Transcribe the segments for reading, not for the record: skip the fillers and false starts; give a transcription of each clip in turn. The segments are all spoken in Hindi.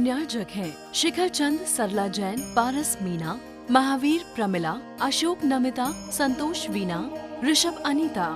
संन्याजक हैं शिखर चंद, सरला जैन, पारस मीना, महावीर प्रमिला, अशोक नमिता, संतोष वीना, ऋषभ अनीता।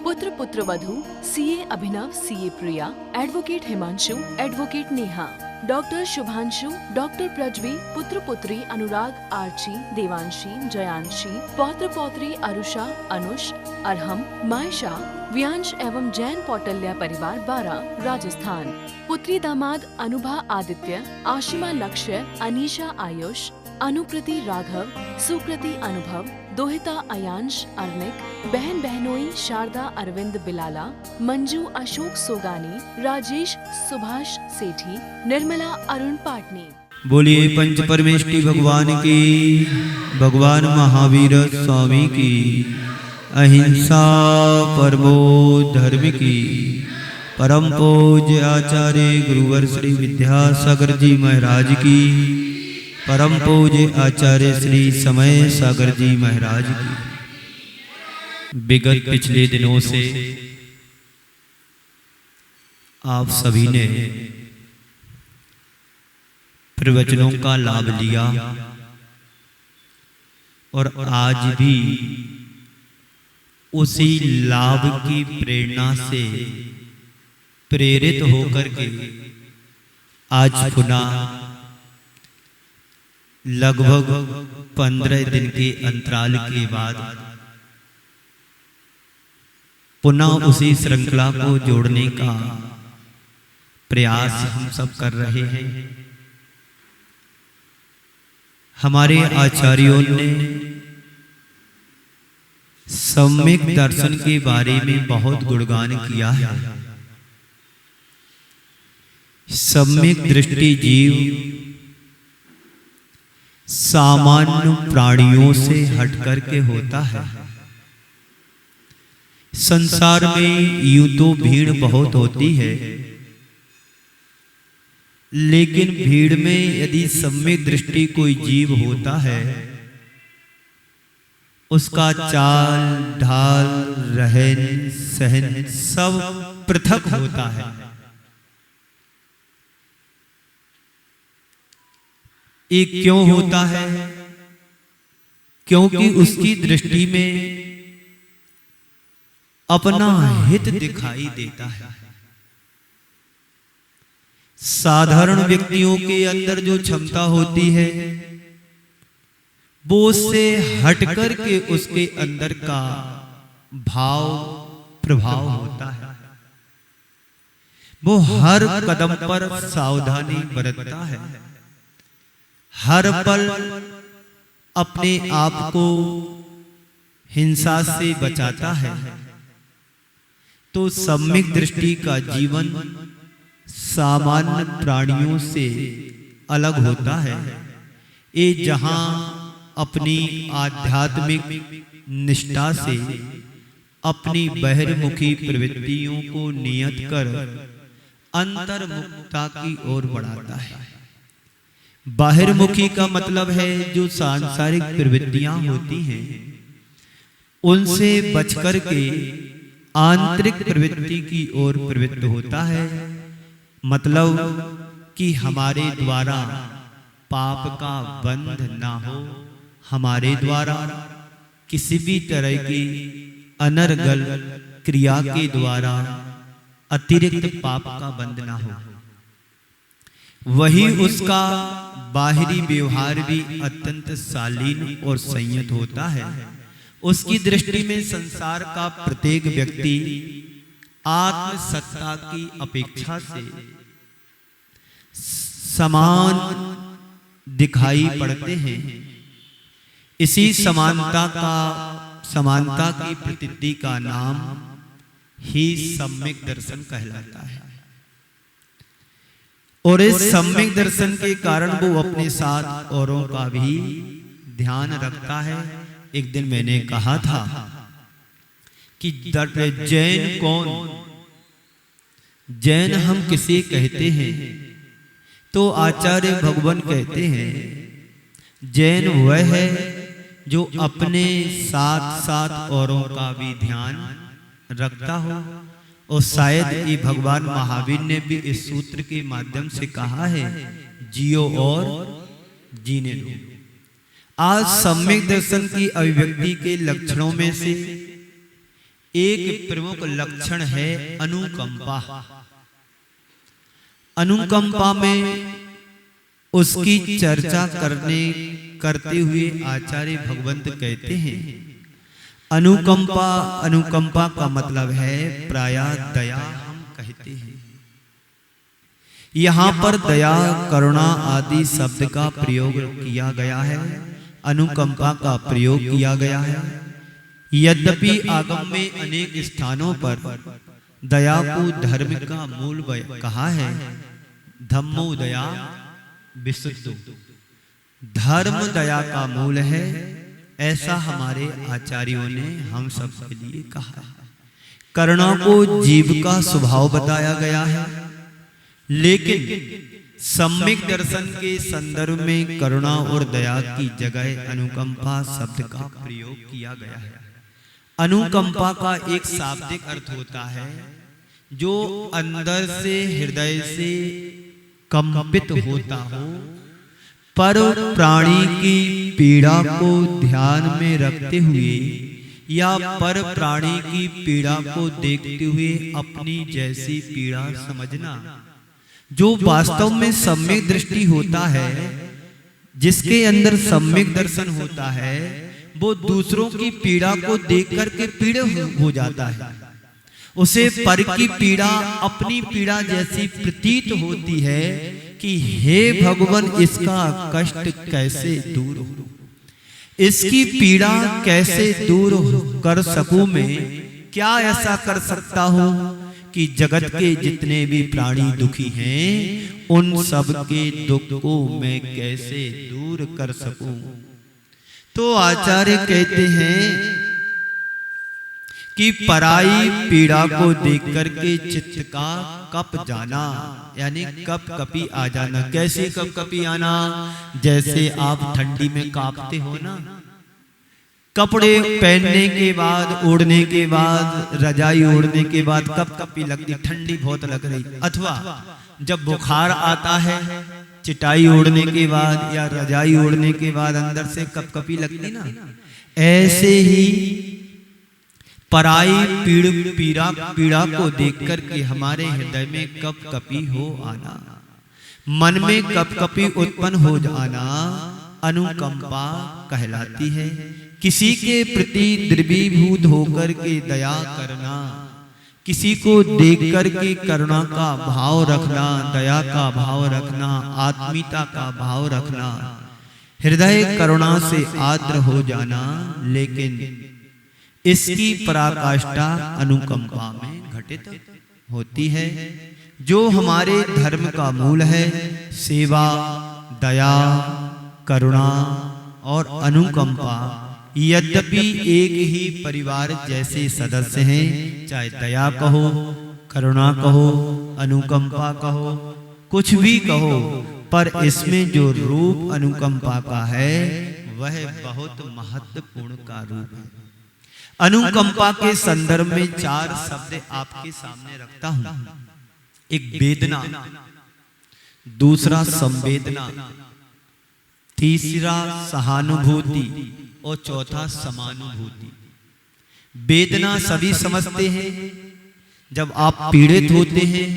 पुत्र पुत्रवधू CA Abhinav, CA Priya, advocate Himanshu, advocate Neha, doctor Shubhanshu, doctor Prajvi, पुत्र पुत्री अनुराग, आर्ची, देवांशी, जयांशी, पौत्र पौत्री अरुषा, अनुष, अरहम, मायशा, व्यांश एवं जैन पौटल्या परिवार 12 राजस्थान। पुत्री दामाद अनुभा आदित्य, आशिमा लक्ष्य, अनीशा आयुष, अनुकृति राघव, सुकृति अनुभव, दोहिता अयांश अर्निक, बहन बहनोई शारदा अरविंद बिलाला, मंजू अशोक सोगानी, राजेश सुभाष सेठी, निर्मला अरुण पाटनी। बोलिए पंच परमेष्टि भगवान की, भगवान महावीर स्वामी की, अहिंसा परमो धर्म की। परम पूज्य आचार्य गुरुवर श्री विद्यासागर जी महाराज की, परम पूज्य आचार्य श्री समय सागर जी महाराज की। विगत पिछले दिनों से आप सभी ने प्रवचनों का लाभ लिया और आज भी उसी लाभ की प्रेरणा से प्रेरित होकर के आज पुनः लगभग 15 दिन के अंतराल के बाद पुनः उसी श्रृंखला को जोड़ने का प्रयास हम सब कर रहे हैं। हमारे आचार्यों ने सम्यक दर्शन के बारे में बहुत गुणगान किया है। सम्यक दृष्टि जीव सामान्य प्राणियों से हट करके होता है। संसार में यूं तो भीड़ बहुत होती है, लेकिन भीड़ में यदि सम्यक दृष्टि कोई जीव होता है, उसका चाल ढाल रहन सहन सब पृथक होता है। ये क्यों होता है? क्योंकि उसकी दृष्टि में अपना हित दिखाई देता है। साधारण व्यक्तियों के अंदर जो क्षमता होती है वो उससे हट कर के उसके अंदर का भाव प्रभाव होता है। वो हर कदम पर सावधानी बरतता है, हर पल अपने आप को हिंसा से बचाता है। तो सम्यक दृष्टि का जीवन सामान्य प्राणियों से अलग होता है। ये जहां अपनी आध्यात्मिक निष्ठा से अपनी बहिर्मुखी प्रवृत्तियों को नियत कर अंतर्मुखता की ओर बढ़ाता है। बाहिर्मुखी का मतलब है जो सांसारिक प्रवृत्तियां होती हैं उनसे बचकर के आंतरिक प्रवृत्ति की ओर प्रवृत्त होता है। मतलब कि हमारे द्वारा पाप का बंध ना हो, हमारे द्वारा किसी भी तरह की अनर्गल क्रिया के द्वारा अतिरिक्त पाप का बंध ना हो। वही उसका बाहरी व्यवहार भी अत्यंत शालीन और संयत होता है। उसकी दृष्टि में संसार का प्रत्येक व्यक्ति आत्मसत्ता की अपेक्षा से समान दिखाई पड़ते हैं। इसी समानता की प्रतीति का नाम ही सम्यक दर्शन कहलाता है। और इस सम्यक दर्शन के कारण वो अपने साथ औरों का भी ध्यान रखता है। एक दिन मैंने कहा था कि जैन कौन? जैन हम किसे कहते हैं? तो आचार्य भगवान कहते हैं जैन वह है जो अपने साथ साथ औरों का भी ध्यान रखता हो। और शायद ये भगवान महावीर ने भी इस सूत्र के माध्यम से कहा है जियो और जीने दो। आज सम्यक दर्शन की अभिव्यक्ति के लक्षणों में से एक प्रमुख लक्षण है अनुकंपा। अनुकंपा में उसकी चर्चा करते हुए आचार्य भगवंत कहते हैं, अनुकंपा का मतलब है प्रायः दया हम कहते हैं। यहाँ पर दया, करुणा आदि शब्द का प्रयोग किया गया है, अनुकंपा का प्रयोग किया गया है। यद्यपि आगम में अनेक स्थानों पर दया को धर्म का मूल कहा है, धम्मो दया विशुद्धो, धर्म दया का मूल है, ऐसा हमारे आचार्यों ने हम सब के लिए कहा है। करुणा को जीव का स्वभाव बताया गया है, लेकिन सम्यक दर्शन के संदर्भ में करुणा और दया की जगह अनुकंपा शब्द का प्रयोग किया गया है। अनुकंपा का एक शाब्दिक अर्थ होता है जो अंदर से, हृदय से कंपित होता हो, पर प्राणी की पीड़ा को ध्यान में रखते हुए या पर प्राणी की पीड़ा को देखते हुए अपनी जैसी पीड़ा समझना। जो वास्तव में सम्यक दृष्टि होता है, जिसके अंदर सम्यक दर्शन होता है, वो दूसरों की पीड़ा को देख करके पीड़ित हो जाता है। उसे पर की पीड़ा अपनी पीड़ा जैसी प्रतीत होती है कि हे भगवान, इसका कष्ट कैसे दूर हो, इसकी पीड़ा कैसे दूर कर सकूं मैं, क्या ऐसा कर सकता हूं कि जगत के जितने भी प्राणी दुखी हैं, उन सब के दुख को मैं कैसे दूर कर सकूं। तो आचार्य कहते हैं कि पराई पीड़ा को देख करके चित्त का कप जाना, यानी कप कपी आ जाना। कैसे कप कपी आना? जैसे आप ठंडी में कांपते हो ना, कपड़े पहनने के बाद, ओढ़ने के बाद, रजाई ओढ़ने के बाद कप कपी लगती, ठंडी बहुत लग रही। अथवा जब बुखार आता है, चिटाई ओढ़ने के बाद या रजाई ओढ़ने के बाद अंदर से कप कपी लगती ना, ऐसे ही पराई पीड़ा को देख करके हमारे हृदय में कप कपी हो आना, मन में कप कपी उत्पन्न हो जाना अनुकंपा कहलाती है। किसी के प्रति द्रवीभूत होकर के दया करना, किसी को देख करके करुणा का भाव रखना, दया का भाव रखना, आत्मीयता का भाव रखना, हृदय करुणा से आर्द्र हो जाना, लेकिन इसकी पराकाष्ठा अनुकंपा में घटित होती है। जो हमारे धर्म का मूल है, सेवा, दया, करुणा और अनुकंपा, यद्यपि एक ही परिवार जैसे सदस्य हैं, चाहे दया कहो, करुणा कहो, अनुकंपा कहो, कुछ भी कहो, पर इसमें जो रूप अनुकंपा का है वह बहुत महत्वपूर्ण का रूप है। अनुकंपा के संदर्भ में 4 शब्द आपके सामने रखता हूं। एक वेदना, दूसरा संवेदना, तीसरा सहानुभूति और चौथा समानुभूति। वेदना सभी समझते हैं, जब आप पीड़ित होते हैं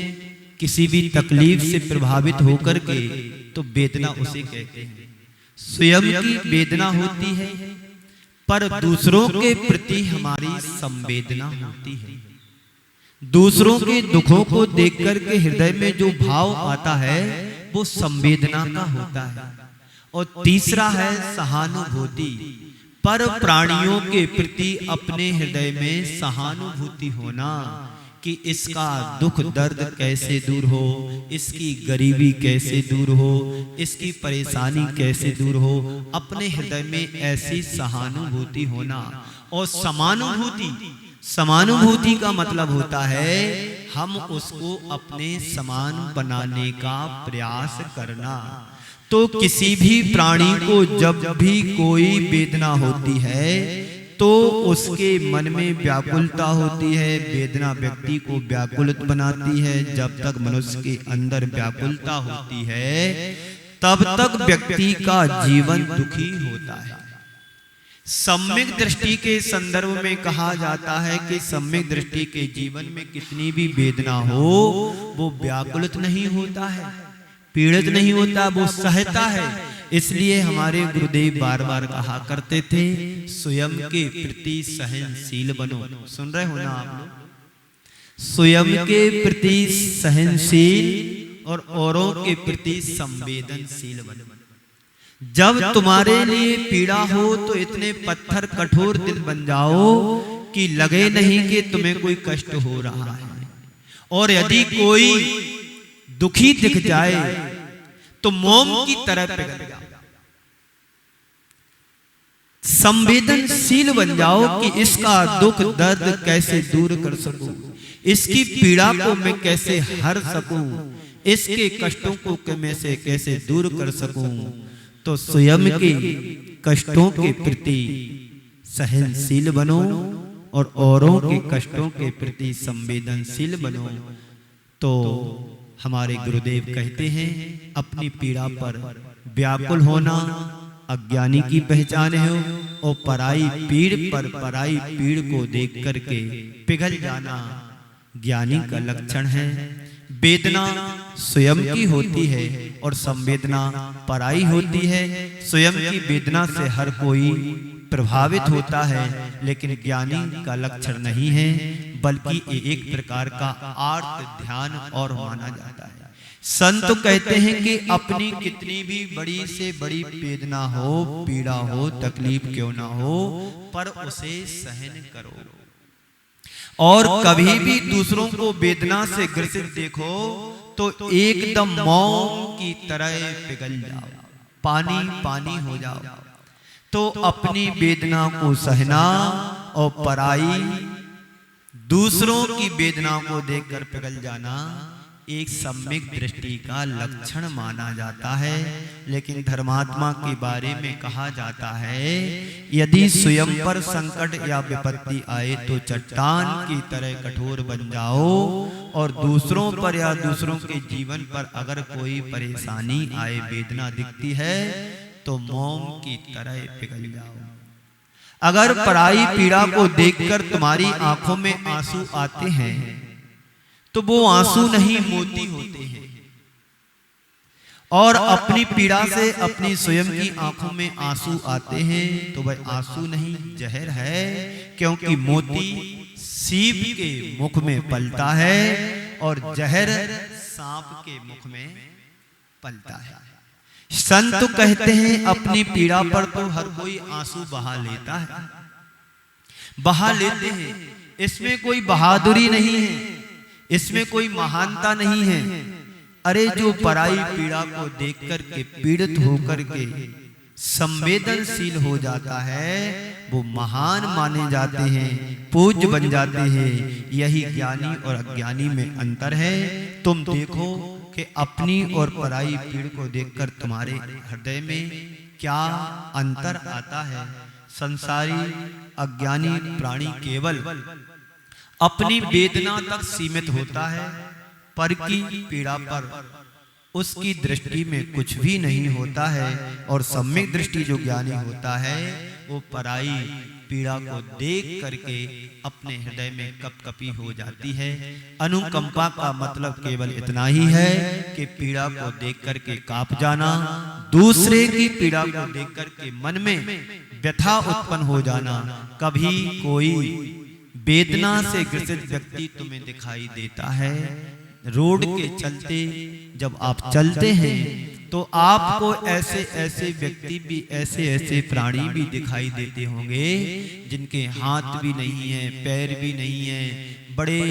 किसी भी तकलीफ से प्रभावित होकर के, तो वेदना उसे कहते हैं। स्वयं की वेदना होती है, पर दूसरों के प्रति हमारी संवेदना होती है। दूसरों के दुखों को देख करके हृदय में जो भाव आता है वो संवेदना का होता है। और तीसरा है सहानुभूति, पर प्राणियों के प्रति अपने हृदय में सहानुभूति होना कि इसका दुख दर्द कैसे दूर हो, इसकी गरीबी कैसे दूर हो, इसकी परेशानी कैसे दूर हो, अपने हृदय में ऐसी सहानुभूति होना। और समानुभूति का मतलब होता है हम उसको अपने समान बनाने का प्रयास करना। तो किसी भी प्राणी को जब भी कोई वेदना होती है तो उसके मन में व्याकुलता होती है। वेदना व्यक्ति को व्याकुलित बनाती है। जब तक मनुष्य के अंदर व्याकुलता होती है तब तक व्यक्ति का जीवन दुखी होता है। सम्यक दृष्टि के संदर्भ में कहा जाता है कि सम्यक दृष्टि के जीवन में कितनी भी वेदना हो वो व्याकुलित नहीं होता है, पीड़ित नहीं होता, वो सहता है। इसलिए हमारे गुरुदेव बार बार कहा करते थे, स्वयं के प्रति सहनशील बनो। सुन रहे हो ना आप लोग? स्वयं के प्रति सहनशील और औरों के प्रति संवेदनशील बनो। जब तुम्हारे लिए पीड़ा हो तो इतने पत्थर कठोर दिल बन जाओ कि लगे नहीं कि तुम्हें कोई कष्ट हो रहा है। और यदि कोई दुखी दिख जाए तो मोम की तरह पिघल जाओ। संवेदनशील बन जाओ कि इसका दुख दर्द कैसे दूर कर सकूं, इसकी पीड़ा को मैं कैसे हर सकूं, इसके कष्टों को मैं से कैसे दूर कर सकूं। तो स्वयं के कष्टों के प्रति सहनशील बनो और औरों के कष्टों के प्रति संवेदनशील बनो। तो हमारे गुरुदेव कहते हैं, अपनी पीड़ा पर व्याकुल होना अज्ञानी की पहचान है और पराई पीड़ पर पराई पीड़ को देख करके पिघल जाना ज्ञानी का लक्षण है। वेदना स्वयं की होती है और संवेदना पराई होती है। स्वयं की वेदना से हर कोई प्रभावित होता है, लेकिन ज्ञानी का लक्षण नहीं है, बल्कि एक प्रकार का आर्त ध्यान और माना जाता है। संत कहते हैं कि अपनी कितनी भी बड़ी से बड़ी वेदना हो, पीड़ा हो, तकलीफ क्यों ना हो, पर उसे सहन करो। और कभी भी दूसरों को वेदना से ग्रसित देखो तो एकदम मोम की तरह पिघल जाओ, पानी पानी हो जाओ। तो अपनी वेदना को सहना और पराई दूसरों की वेदना को देखकर पिघल जाना एक सम्यक दृष्टि का लक्षण माना जाता है। लेकिन धर्मात्मा के बारे में कहा जाता है, यदि स्वयं पर संकट या विपत्ति आए तो चट्टान की तरह कठोर बन जाओ, और दूसरों पर या दूसरों के जीवन पर अगर कोई परेशानी आए, वेदना दिखती है, तो मोम की तरह पिघल जाओ। अगर पराई पीड़ा को देखकर तुम्हारी आंखों में आंसू आते हैं तो वो आंसू नहीं मोती होते हैं। और अपनी पीड़ा से अपनी स्वयं की आंखों में आंसू आते हैं तो वह आंसू नहीं जहर है, क्योंकि मोती सीप के मुख में पलता है और जहर सांप के मुख में पलता है। संत कहते हैं अपनी पीड़ा पर तो हर कोई आंसू बहा लेता है, बहा लेते हैं। इसमें कोई बहादुरी नहीं है, इसमें कोई महानता नहीं है। अरे जो पराई पीड़ा को देख करके पीड़ित होकर के संवेदनशील हो जाता है वो महान माने जाते हैं, पूज्य बन जाते हैं। यही ज्ञानी और अज्ञानी में अंतर है। तुम देखो कि अपनी और पराई पीड़ को देखकर तुम्हारे हृदय में क्या अंतर आता है। संसारी अज्ञानी प्राणी केवल अपनी वेदना तक सीमित होता है, पर की पीड़ा पर उसकी दृष्टि में कुछ भी नहीं होता है। और सम्यक दृष्टि जो ज्ञानी होता है वो पराई पीड़ा को देख करके अपने हृदय में कपकपी हो जाती है। अनुकंपा का मतलब केवल इतना ही है कि पीड़ा को देख करके कांप जाना, दूसरे की पीड़ा को देख करके मन में व्यथा उत्पन्न हो जाना। कभी कोई वेदना से ग्रसित व्यक्ति तुम्हें दिखाई देता है, रोड के चलते जब आप चलते हैं तो आपको ऐसे ऐसे व्यक्ति भी, ऐसे ऐसे प्राणी भी दिखाई देते होंगे जिनके हाथ भी नहीं है, पैर भी नहीं है, बड़े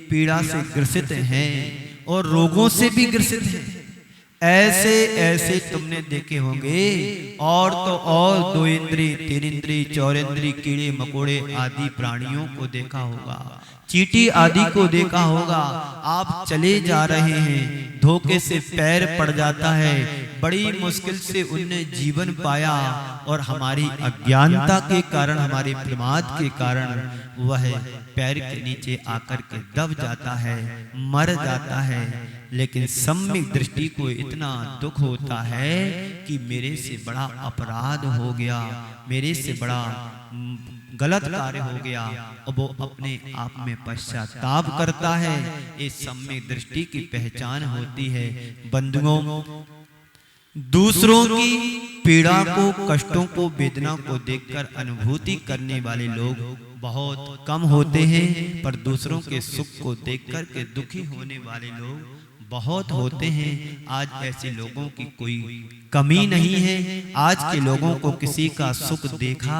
पीड़ा से ग्रसित हैं और रोगों से भी ग्रसित हैं। ऐसे ऐसे तुमने देखे होंगे। और तो और 2 इंद्रिय, 3 इंद्रिय, 4 इंद्रिय, कीड़े मकोड़े आदि प्राणियों को देखा होगा, चींटी आदि को देखा होगा। आप चले जा रहे हैं, धोखे से पैर पड़ जाता है, बड़ी मुश्किल से उनने जीवन पाया और हमारी अज्ञानता के कारण, हमारे प्रमाद के कारण वह पैर के नीचे आकर के दब जाता है, मर जाता है। लेकिन सम्यक दृष्टि को इतना दुख होता है कि मेरे से बड़ा अपराध हो गया, मेरे से बड़ा गलत कार्य हो गया, और वो अपने आप में पश्चाताप करता है। इस सम्यक दृष्टि की पहचान होती है। बंधुओं, दूसरों की पीड़ा को, कष्टों को, वेदना को देखकर अनुभूति करने वाले लोग बहुत कम होते हैं, पर दूसरों के सुख को देखकर के दुखी होने वाले लोग बहुत होते हैं। आज ऐसे लोगों की कोई कमी नहीं है। आज के लोगों को किसी का सुख देखा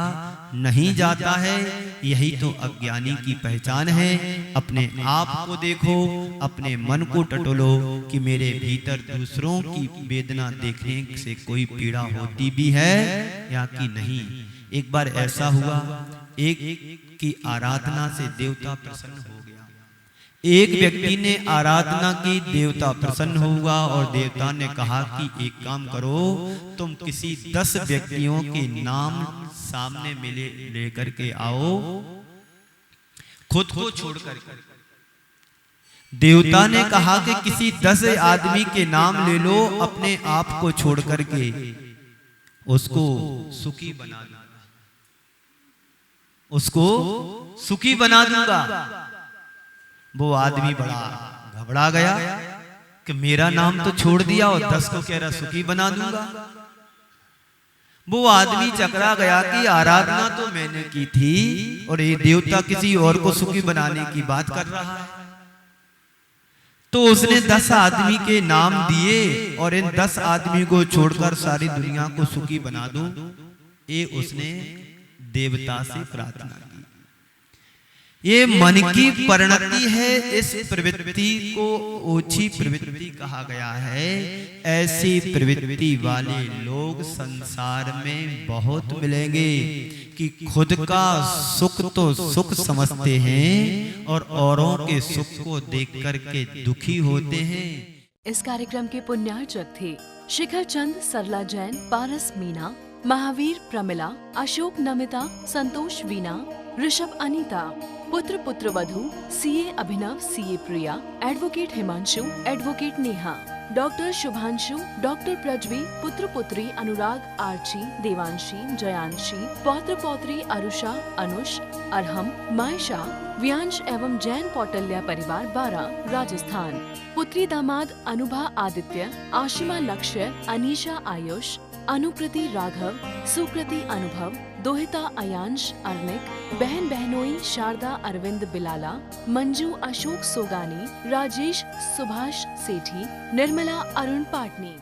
नहीं जाता है। यही तो अज्ञानी की पहचान है। अपने आप को देखो, अपने मन को टटोलो कि मेरे भीतर दूसरों की वेदना देखने से कोई पीड़ा होती भी है या कि नहीं। एक बार ऐसा हुआ, एक की आराधना से देवता प्रसन्न हो गया। एक व्यक्ति ने आराधना की, देवता प्रसन्न हुआ, और देवता ने कहा कि एक काम करो, तुम किसी 10 व्यक्तियों के नाम सामने मिले लेकर के आओ, खुद को छोड़कर। देवता ने कहा कि किसी 10 आदमी के नाम ले लो, अपने आप को छोड़ करके उसको सुखी बना दूंगा, उसको सुखी बना दूंगा। वो आदमी बड़ा घबरा गया कि मेरा नाम तो छोड़ दिया और 10 को कह रहा सुखी बना दूंगा। वो आदमी चकरा गया कि आराधना तो मैंने की थी और ये देवता किसी और को सुखी बनाने की बात कर रहा है। तो उसने 10 आदमी के नाम दिए और इन 10 आदमी को छोड़कर सारी दुनिया को सुखी बना दूं, ये उसने देवता से प्रार्थना की। ये मन की परिणति है। इस प्रवृत्ति को ओछी प्रवृत्ति कहा गया है। ऐसी प्रवृत्ति वाले लोग संसार में बहुत मिलेंगे कि खुद का सुख तो सुख समझते हैं और औरों के सुख को देख करके दुखी होते हैं। इस कार्यक्रम के पुण्यार्चक थे शिखर चंद, सरला जैन, पारस मीना, महावीर प्रमिला, अशोक नमिता, संतोष वीना, ऋषभ अनीता, पुत्र पुत्रवधू CA Abhinav, CA Priya, advocate Himanshu, advocate Neha, doctor Shubhanshu, doctor Prajvi, पुत्र पुत्री अनुराग, आर्ची, देवांशी, जयांशी, पौत्र पौत्री अरुषा, अनुष, अरहम, मायशा, व्यांश एवं जैन पौटल्या परिवार 12 राजस्थान। पुत्री दामाद अनुभा आदित्य, आशिमा लक्ष्य, अनीशा आयुष, अनुकृति राघव, सुकृति अनुभव, दोहिता अयांश अर्निक, बहन बहनोई शारदा अरविंद बिलाला, मंजू अशोक सोगानी, राजेश सुभाष सेठी, निर्मला अरुण पाटनी।